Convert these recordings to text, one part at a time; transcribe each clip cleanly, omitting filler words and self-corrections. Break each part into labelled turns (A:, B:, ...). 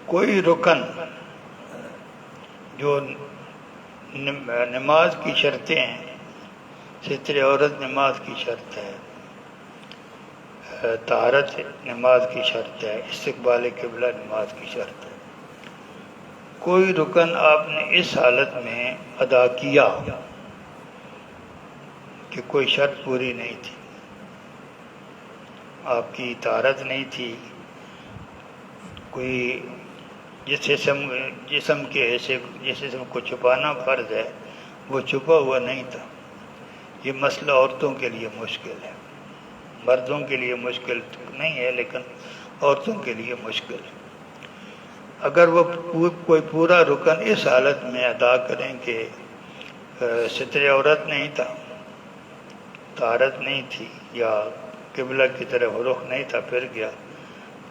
A: کوئی رکن جو نماز کی شرطیں ہیں، ستر عورت نماز کی شرط ہے، طہارت نماز کی شرط ہے، استقبال قبلہ نماز کی شرط ہے، کوئی رکن آپ نے اس حالت میں ادا کیا کہ کوئی شرط پوری نہیں تھی، آپ کی طہارت نہیں تھی، کوئی جسم کے حصے جس جسم کو چھپانا فرض ہے وہ چھپا ہوا نہیں تھا. یہ مسئلہ عورتوں کے لیے مشکل ہے، مردوں کے لیے مشکل نہیں ہے لیکن عورتوں کے لیے مشکل ہے. اگر وہ کوئی پورا رکن اس حالت میں ادا کریں کہ ستر عورت نہیں تھا، طہارت نہیں تھی، یا قبلہ کی طرف رخ نہیں تھا، پھر گیا،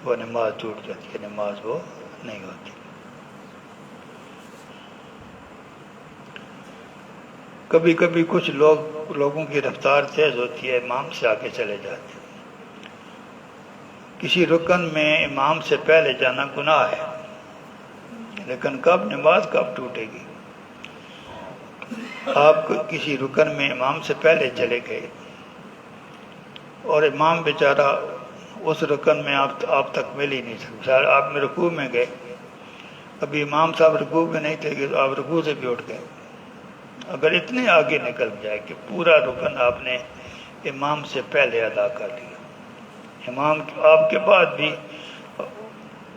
A: وہ نماز ٹوٹ جاتی ہے، نماز وہ نہیں ہوتی. کبھی کبھی کچھ لوگوں کی رفتار تیز ہوتی ہے، امام سے آگے چلے جاتے ہیں. کسی رکن میں امام سے پہلے جانا گناہ ہے، لیکن نماز کب ٹوٹے گی؟ آپ کسی رکن میں امام سے پہلے چلے گئے اور امام بیچارہ اس رکن میں آپ تک مل ہی نہیں سکتے. آپ میں رکوع میں گئے، ابھی امام صاحب رکوع میں نہیں تھے کہ آپ رکوع سے بھی اٹھ گئے. اگر اتنے آگے نکل جائے کہ پورا رکن آپ نے امام سے پہلے ادا کر لیا، امام آپ کے بعد بھی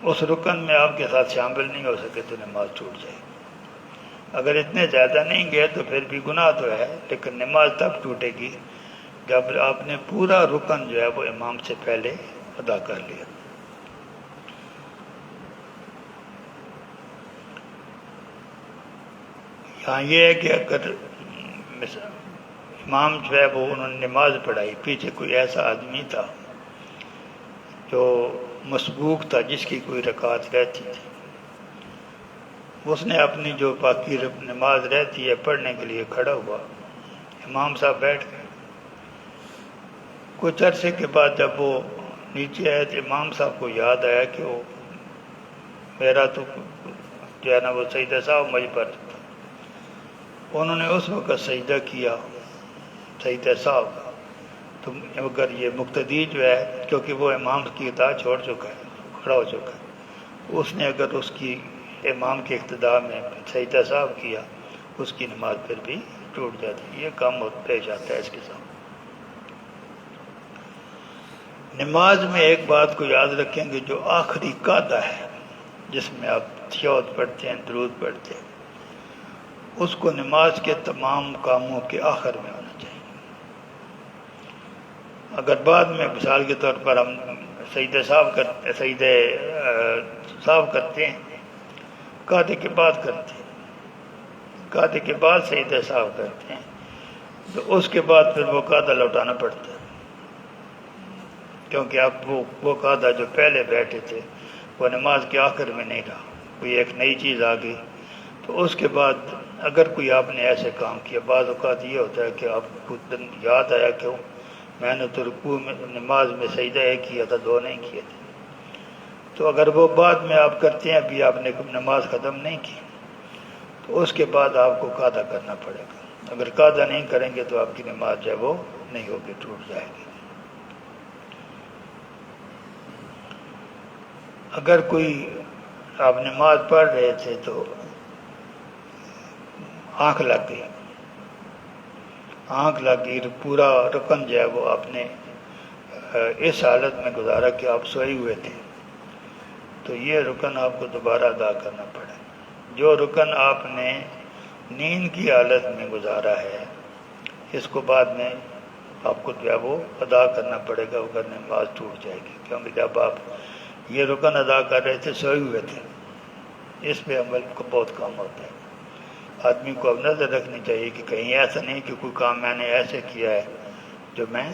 A: اس رکن میں آپ کے ساتھ شامل نہیں ہو سکے تو نماز ٹوٹ جائے گی. اگر اتنے زیادہ نہیں گئے تو پھر بھی گناہ تو ہے، لیکن نماز تب ٹوٹے گی جب آپ نے پورا رکن جو ہے وہ امام سے پہلے ادا کر لیا. یہاں یہ ہے کہ اگر امام جو ہے وہ انہوں نے نماز پڑھائی، پیچھے کوئی ایسا آدمی تھا جو مسبوق تھا، جس کی کوئی رکعت رہتی تھی، اس نے اپنی جو باقی نماز رہتی ہے پڑھنے کے لیے کھڑا ہوا، امام صاحب بیٹھ گئے. کچھ عرصے کے بعد جب وہ نیچے آئے تو امام صاحب کو یاد آیا کہ وہ میرا تو جو ہے نا وہ سجدہ صاحب مجھ پر تھا. انہوں نے اس وقت سجدہ کیا سجدہ صاحب. تو اگر یہ مقتدی جو ہے، کیونکہ وہ امام کی اطاعت چھوڑ چکا ہے، کھڑا ہو چکا ہے، اس نے اگر اس کی امام کے اقتداء میں سجدہ صاحب کیا، اس کی نماز پھر بھی ٹوٹ جاتی ہے. یہ کام پیش آتا ہے اس کے ساتھ. نماز میں ایک بات کو یاد رکھیں گے، جو آخری قاعدہ ہے جس میں آپ تشہد پڑھتے ہیں، درود پڑھتے ہیں، اس کو نماز کے تمام کاموں کے آخر میں ہونا چاہیے. اگر بعد میں مثال کے طور پر ہم سجدہ صاحب کرتے ہیں، قاعدے کے بعد کرتے ہیں، قاعدے کے بعد سجدہ صاحب کرتے ہیں، تو اس کے بعد پھر وہ قاعدہ لوٹانا پڑتا ہے، کیونکہ آپ وہ قاعدہ جو پہلے بیٹھے تھے وہ نماز کے آخر میں نہیں رہا، کوئی ایک نئی چیز آ گئی. تو اس کے بعد اگر کوئی آپ نے ایسے کام کیا، بعض اوقات یہ ہوتا ہے کہ آپ کو یاد آیا کہ میں نے تو رکوع میں نماز میں سجدہ ایک کیا تھا، دو نہیں کیے تھے، تو اگر وہ بعد میں آپ کرتے ہیں، ابھی آپ نے نماز ختم نہیں کی، تو اس کے بعد آپ کو قاعدہ کرنا پڑے گا. اگر قاعدہ نہیں کریں گے تو آپ کی نماز جو ہے وہ نہیں ہوگی، ٹوٹ جائے گی. اگر کوئی آپ نماز پڑھ رہے تھے تو آنکھ لگ گئی، پورا رکن جو ہے وہ آپ نے اس حالت میں گزارا کہ آپ سوئے ہوئے تھے، تو یہ رکن آپ کو دوبارہ ادا کرنا پڑے. جو رکن آپ نے نیند کی حالت میں گزارا ہے، اس کو بعد میں آپ کو جو ہے وہ ادا کرنا پڑے گا، اگر نماز ٹوٹ جائے گی. کیونکہ جب آپ یہ رکن ادا کر رہے تھے سوئے ہوئے تھے، اس پہ عمل کو بہت کام ہوتا ہے. آدمی کو اب نظر رکھنی چاہیے کہ کہیں ایسا نہیں کہ کوئی کام میں نے ایسے کیا ہے جو میں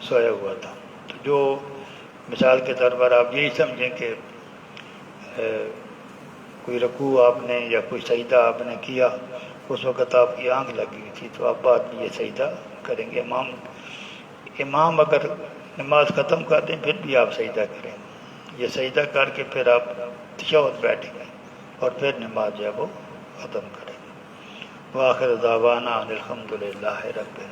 A: سویا ہوا تھا. تو جو مثال کے طور پر آپ یہی سمجھیں کہ کوئی رکوع آپ نے یا کوئی سجدہ آپ نے کیا، اس وقت آپ کی آنکھ لگی ہوئی تھی، تو آپ بعد میں یہ سجدہ کریں گے. امام اگر نماز ختم کر دیں پھر بھی آپ سجدہ کریں، یہ سجدہ کر کے پھر آپ تشہد بیٹھیں گے اور پھر نماز جو ہے وہ ختم کریں گے۔ وآخر دعوانا ان الحمد للہ رب العالمین۔